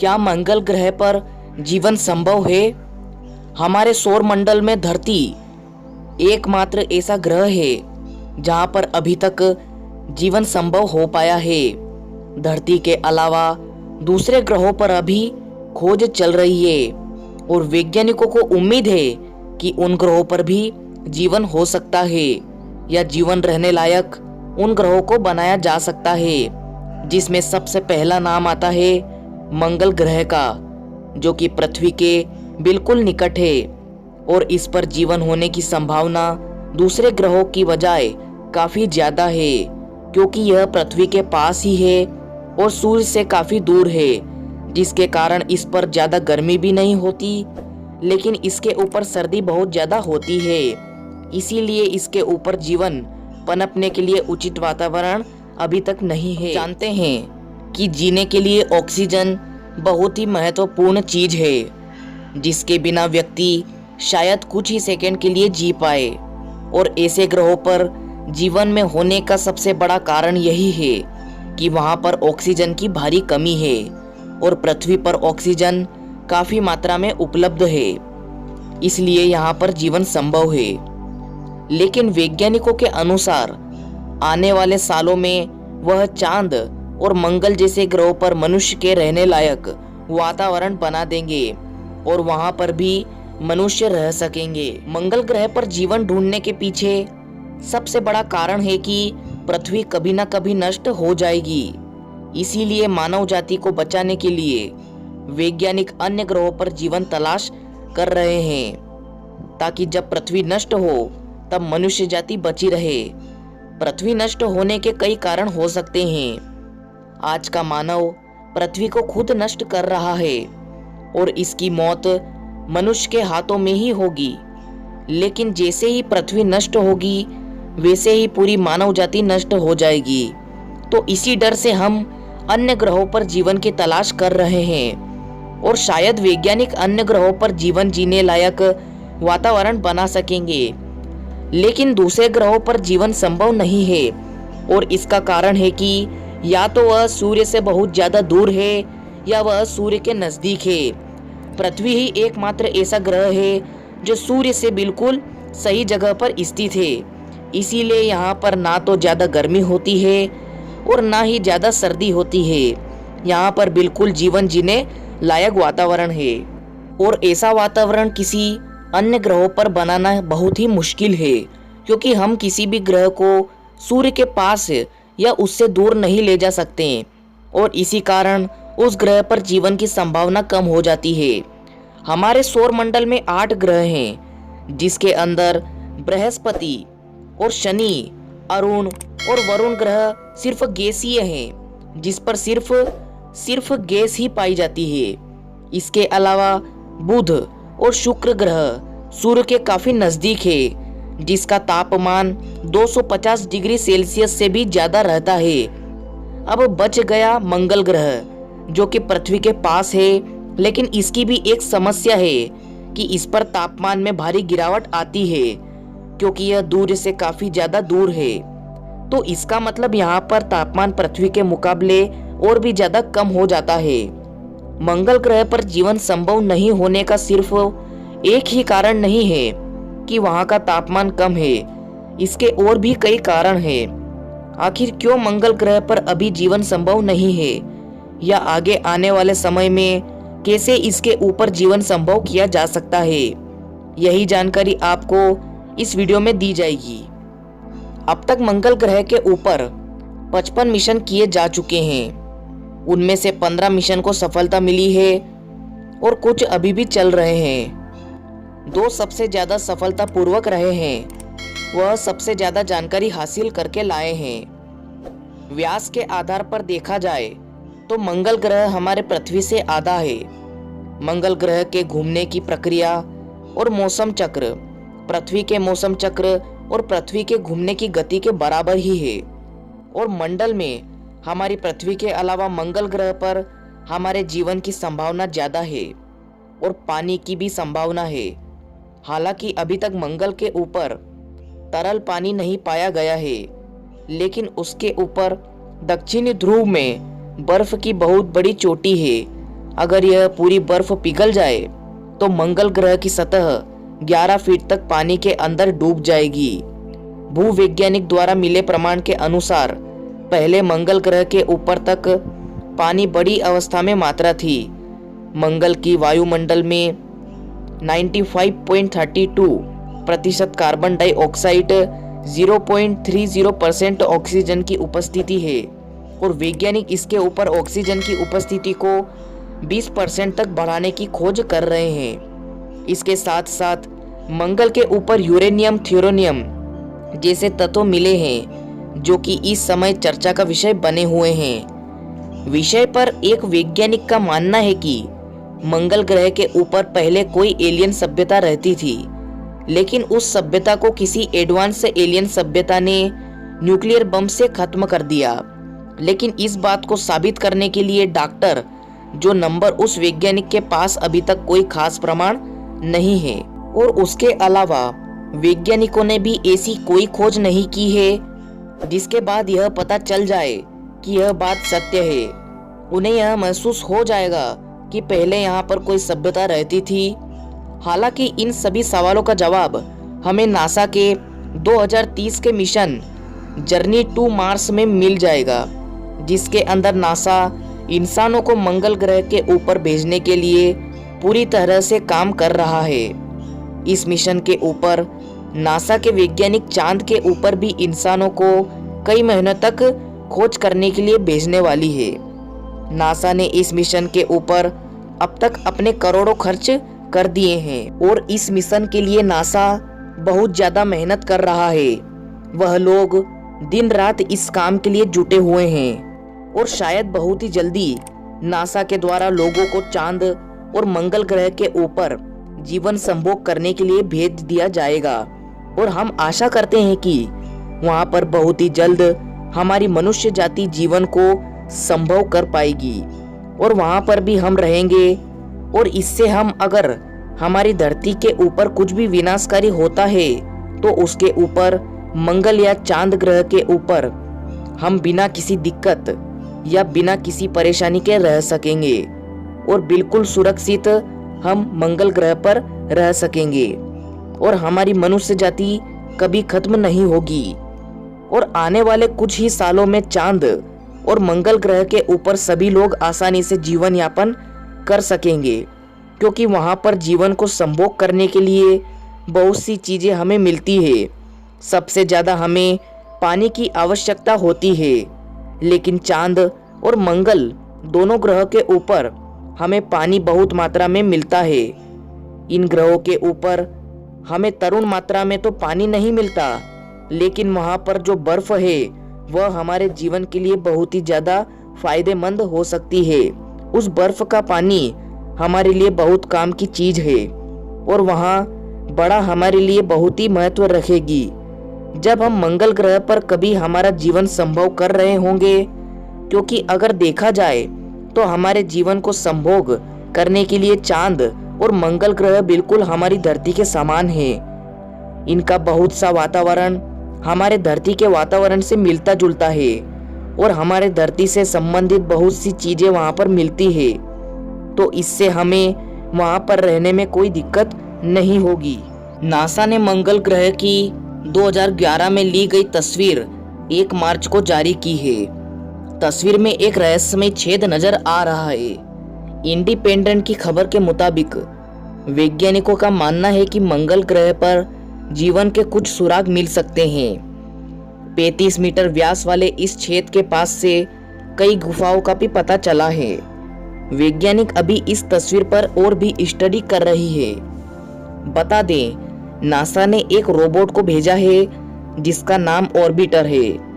क्या मंगल ग्रह पर जीवन संभव है? हमारे सौर मंडल में धरती एकमात्र ऐसा ग्रह है जहां पर अभी तक जीवन संभव हो पाया है। धरती के अलावा दूसरे ग्रहों पर अभी खोज चल रही है और वैज्ञानिकों को उम्मीद है कि उन ग्रहों पर भी जीवन हो सकता है या जीवन रहने लायक उन ग्रहों को बनाया जा सकता है, जिसमें सबसे पहला नाम आता है मंगल ग्रह का, जो कि पृथ्वी के बिल्कुल निकट है और इस पर जीवन होने की संभावना दूसरे ग्रहों की बजाय काफी ज्यादा है, क्योंकि यह पृथ्वी के पास ही है और सूर्य से काफी दूर है, जिसके कारण इस पर ज्यादा गर्मी भी नहीं होती, लेकिन इसके ऊपर सर्दी बहुत ज्यादा होती है। इसीलिए इसके ऊपर जीवन पनपने के लिए उचित वातावरण अभी तक नहीं है। जानते हैं कि जीने के लिए ऑक्सीजन बहुत ही महत्वपूर्ण चीज है, जिसके बिना व्यक्ति शायद कुछ ही सेकंड के लिए जी पाए। और ऐसे ग्रहों पर जीवन में होने का सबसे बड़ा कारण यही है कि वहां पर ऑक्सीजन की भारी कमी है और पृथ्वी पर ऑक्सीजन काफी मात्रा में उपलब्ध है, इसलिए यहाँ पर जीवन संभव है। लेकिन वैज्ञानिकों के अनुसार आने वाले सालों में वह चांद और मंगल जैसे ग्रहों पर मनुष्य के रहने लायक वातावरण बना देंगे और वहां पर भी मनुष्य रह सकेंगे। मंगल ग्रह पर जीवन ढूंढने के पीछे सबसे बड़ा कारण है कि पृथ्वी कभी ना कभी नष्ट हो जाएगी। इसीलिए मानव जाति को बचाने के लिए वैज्ञानिक अन्य ग्रहों पर जीवन तलाश कर रहे हैं, ताकि जब पृथ्वी नष्ट हो तब मनुष्य जाति बची रहे। पृथ्वी नष्ट होने के कई कारण हो सकते हैं। आज का मानव पृथ्वी को खुद नष्ट कर रहा है और इसकी मौत मनुष्य के हाथों में ही होगी। लेकिन जैसे ही पृथ्वी नष्ट होगी वैसे ही पूरी मानव जाति नष्ट हो जाएगी। तो इसी डर से हम अन्य ग्रहों पर जीवन की तलाश कर रहे हैं और शायद वैज्ञानिक अन्य ग्रहों पर जीवन जीने लायक वातावरण बना सकेंगे। लेकिन दूसरे ग्रहों पर जीवन संभव नहीं है और इसका कारण है कि या तो वह सूर्य से बहुत ज्यादा दूर है या वह सूर्य के नजदीक है। पृथ्वी ही एकमात्र ऐसा ग्रह है जो सूर्य से बिल्कुल सही जगह पर स्थित है। इसीलिए यहाँ पर ना तो ज्यादा गर्मी होती है और ना ही ज्यादा सर्दी होती है। यहाँ पर बिल्कुल जीवन जीने लायक वातावरण है और ऐसा वातावरण किसी अन्य ग्रहों पर बनाना बहुत ही मुश्किल है, क्योंकि हम किसी भी ग्रह को सूर्य के पास या उससे दूर नहीं ले जा सकते और इसी कारण उस ग्रह पर जीवन की संभावना कम हो जाती है। हमारे सौर मंडल में 8 ग्रह हैं, जिसके अंदर बृहस्पति और शनि, अरुण और वरुण ग्रह सिर्फ गैसीय हैं, जिस पर सिर्फ गैस ही पाई जाती है। इसके अलावा बुध और शुक्र ग्रह सूर्य के काफी नजदीक है, जिसका तापमान 250 डिग्री सेल्सियस से भी ज्यादा रहता है। अब बच गया मंगल ग्रह, जो कि पृथ्वी के पास है, लेकिन इसकी भी एक समस्या है कि इस पर तापमान में भारी गिरावट आती है, क्योंकि यह दूर से काफी ज्यादा दूर है। तो इसका मतलब यहाँ पर तापमान पृथ्वी के मुकाबले और भी ज्यादा कम हो जाता है। मंगल ग्रह पर जीवन संभव नहीं होने का सिर्फ एक ही कारण नहीं है कि वहाँ का तापमान कम है, इसके और भी कई कारण हैं। आखिर क्यों मंगल ग्रह पर अभी जीवन संभव नहीं है, या आगे आने वाले समय में कैसे इसके ऊपर जीवन संभव किया जा सकता है, यही जानकारी आपको इस वीडियो में दी जाएगी। अब तक मंगल ग्रह के ऊपर 55 मिशन किए जा चुके हैं। उनमें से 15 मिशन को सफलता मिली है और कुछ अभी भी चल रहे हैं। 2 सबसे ज्यादा सफलता पूर्वक रहे हैं, वह सबसे ज्यादा जानकारी हासिल करके लाए हैं। व्यास के आधार पर देखा जाए तो मंगल ग्रह हमारे पृथ्वी से आधा है। मंगल ग्रह के घूमने की प्रक्रिया और मौसम चक्र पृथ्वी के मौसम चक्र और पृथ्वी के घूमने की गति के बराबर ही है। और मंडल में हमारी पृथ्वी के अलावा मंगल ग्रह पर हमारे जीवन की संभावना ज्यादा है और पानी की भी संभावना है। हालांकि अभी तक मंगल के ऊपर तरल पानी नहीं पाया गया है, लेकिन उसके ऊपर दक्षिणी ध्रुव में बर्फ की बहुत बड़ी चोटी है, अगर यह पूरी बर्फ पिघल जाए तो मंगल ग्रह की सतह 11 फीट तक पानी के अंदर डूब जाएगी। भूवैज्ञानिक द्वारा मिले प्रमाण के अनुसार पहले मंगल ग्रह के ऊपर तक पानी बड़ी अवस्था में मात्रा थी। मंगल की वायुमंडल में 95.32% कार्बन डाइऑक्साइड, 0.30% ऑक्सीजन की उपस्थिति है और वैज्ञानिक इसके ऊपर ऑक्सीजन की उपस्थिति को 20% तक बढ़ाने की खोज कर रहे हैं। इसके साथ साथ मंगल के ऊपर यूरेनियम, थ्योरोनियम जैसे तत्व मिले हैं जो कि इस समय चर्चा का विषय बने हुए हैं। विषय पर एक वैज्ञानिक का मानना है कि मंगल ग्रह के ऊपर पहले कोई एलियन सभ्यता रहती थी, लेकिन उस सभ्यता को किसी एडवांस एलियन सभ्यता ने न्यूक्लियर बम से खत्म कर दिया। लेकिन इस बात को साबित करने के लिए डॉक्टर जो नंबर उस वैज्ञानिक के पास अभी तक कोई खास प्रमाण नहीं है। और उसके अलावा वैज्ञानिकों ने भी ऐसी कोई खोज नहीं की है जिसके बाद यह पता चल जाए कि यह बात सत्य है। उन्हें यह महसूस हो जाएगा कि पहले यहाँ पर कोई सभ्यता रहती थी। हालांकि इन सभी सवालों का जवाब हमें नासा के 2030 के मिशन जर्नी टू मार्स में मिल जाएगा, जिसके अंदर नासा इंसानों को मंगल ग्रह के ऊपर भेजने के लिए पूरी तरह से काम कर रहा है। इस मिशन के ऊपर नासा के वैज्ञानिक चांद के ऊपर भी इंसानों को कई महीनों तक खोज करने के लिए भेजने वाली है। नासा ने इस मिशन के ऊपर अब तक अपने करोड़ों खर्च कर दिए हैं और इस मिशन के लिए नासा बहुत ज्यादा मेहनत कर रहा है। वह लोग दिन रात इस काम के लिए जुटे हुए हैं और शायद बहुत ही जल्दी नासा के द्वारा लोगों को चांद और मंगल ग्रह के ऊपर जीवन संभोग करने के लिए भेज दिया जाएगा। और हम आशा करते हैं कि वहां पर बहुत ही जल्द हमारी मनुष्य जाति जीवन को संभव कर पाएगी और वहां पर भी हम रहेंगे। और इससे हम अगर हमारी धरती के ऊपर कुछ भी विनाशकारी होता है तो उसके ऊपर मंगल या चांद ग्रह के ऊपर हम बिना किसी दिक्कत या बिना किसी परेशानी के रह सकेंगे और बिल्कुल सुरक्षित हम मंगल ग्रह पर रह सकेंगे और हमारी मनुष्य जाति कभी खत्म नहीं होगी। और आने वाले कुछ ही सालों में चांद और मंगल ग्रह के ऊपर सभी लोग आसानी से जीवन यापन कर सकेंगे, क्योंकि वहां पर जीवन को संभोग करने के लिए बहुत सी चीजें हमें मिलती है। सबसे ज्यादा हमें पानी की आवश्यकता होती है, लेकिन चांद और मंगल दोनों ग्रह के ऊपर हमें पानी बहुत मात्रा में मिलता है। इन ग्रहों के ऊपर हमें तरुण मात्रा में तो पानी नहीं मिलता, लेकिन वहां पर जो बर्फ है वह हमारे जीवन के लिए बहुत ही ज्यादा फायदेमंद हो सकती है। उस बर्फ का पानी हमारे लिए बहुत काम की चीज है और वहां बड़ा हमारे लिए बहुत ही महत्व रखेगी। जब हम मंगल ग्रह पर कभी हमारा जीवन संभव कर रहे होंगे, क्योंकि अगर देखा जाए तो हमारे जीवन को संभोग करने के लिए चांद और मंगल ग्रह बिल्कुल हमारी धरती के समान है। इनका बहुत सा वातावरण हमारे धरती के वातावरण से मिलता जुलता है और हमारे धरती से संबंधित बहुत सी चीजें वहां पर मिलती है, तो इससे हमें वहां पर रहने में कोई दिक्कत नहीं होगी। नासा ने मंगल ग्रह की 2011 में ली गई तस्वीर 1 मार्च को जारी की है। तस्वीर में एक रहस्यमय छेद नजर आ रहा है। इंडिपेंडेंट की खबर के मुताबिक वैज्ञानिकों का मानना है कि मंगल ग्रह पर जीवन के कुछ सुराग मिल सकते हैं। 35 मीटर व्यास वाले इस छेद के पास से कई गुफाओं का भी पता चला है। वैज्ञानिक अभी इस तस्वीर पर और भी स्टडी कर रही है। बता दें, नासा ने एक रोबोट को भेजा है जिसका नाम ऑर्बिटर है।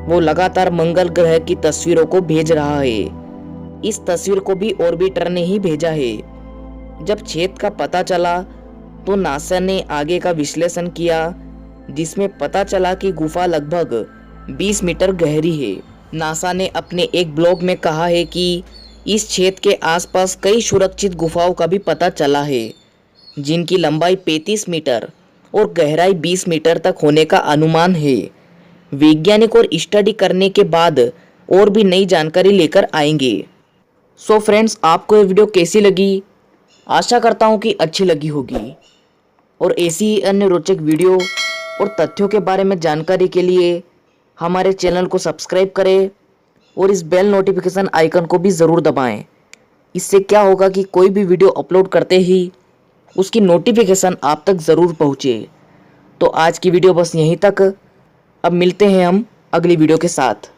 वो लगातार मंगल ग्रह की तस्वीरों को भेज रहा है। इस तस्वीर को भी ऑर्बिटर ने ही भेजा है। जब छेद का पता चला तो नासा ने आगे का विश्लेषण किया, जिसमें पता चला कि गुफा लगभग 20 मीटर गहरी है। नासा ने अपने एक ब्लॉग में कहा है कि इस छेद के आसपास कई सुरक्षित गुफाओं का भी पता चला है, जिनकी लंबाई 35 मीटर और गहराई 20 मीटर तक होने का अनुमान है। वैज्ञानिक और स्टडी करने के बाद और भी नई जानकारी लेकर आएंगे। सो फ्रेंड्स, आपको ये वीडियो कैसी लगी? आशा करता हूँ कि अच्छी लगी होगी। और ऐसी ही अन्य रोचक वीडियो और तथ्यों के बारे में जानकारी के लिए हमारे चैनल को सब्सक्राइब करें और इस बेल नोटिफिकेशन आइकन को भी ज़रूर दबाएं। इससे क्या होगा कि कोई भी वीडियो अपलोड करते ही उसकी नोटिफिकेशन आप तक ज़रूर पहुँचे। तो आज की वीडियो बस यहीं तक। अब मिलते हैं हम अगली वीडियो के साथ।